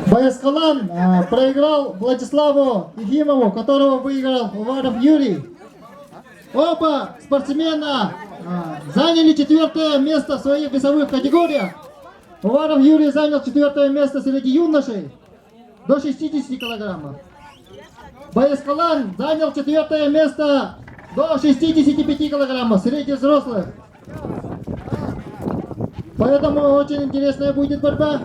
Байскалан проиграл Владиславу Ефимову, которого выиграл Уваров Юрий. Оба спортсмена заняли 4 место в своих весовых категориях. Уваров Юрий занял 4 место среди юношей до 60 килограммов. Байскалан занял 4 место до 65 килограммов среди взрослых. Поэтому очень интересная будет борьба.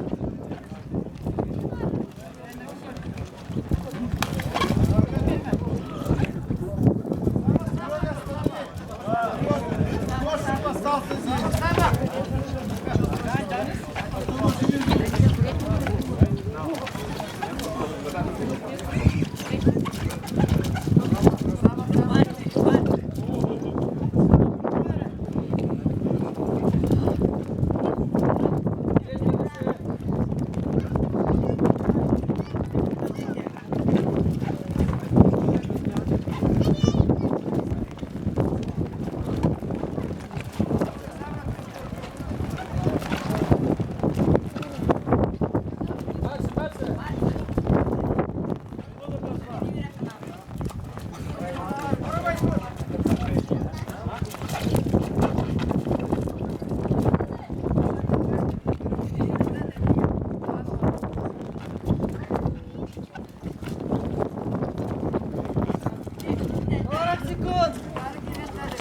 секунд.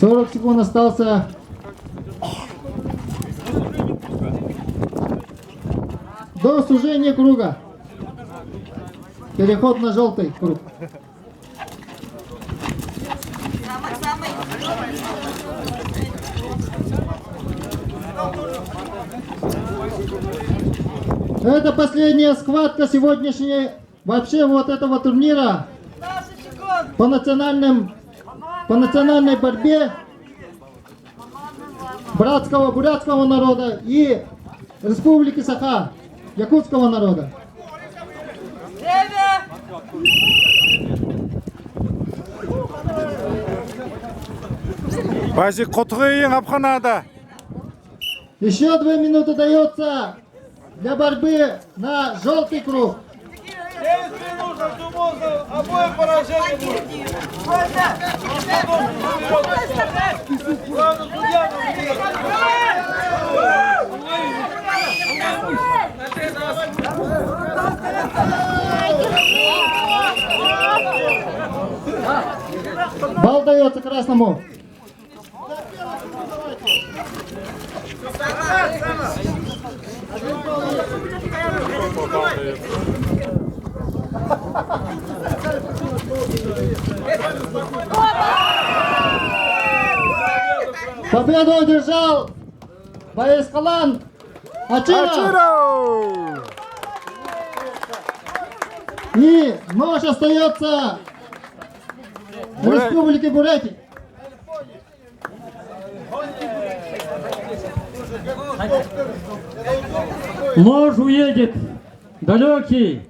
40 секунд остался. До сужения круга. Переход на желтый круг. Самый. Это последняя схватка сегодняшней вообще вот этого турнира по национальной борьбе братского бурятского народа и Республики Саха, якутского народа. Базик Котгыйын Абханада. Еще 2 минуты дается для борьбы на желтый круг. 9 минут, Артемозов, обоим поражение будет. Главное, судья Балл дается красному. Победу одержал Байскалан Ачиров. И нож остается Республики Бурятия. Ложь уедет далекий.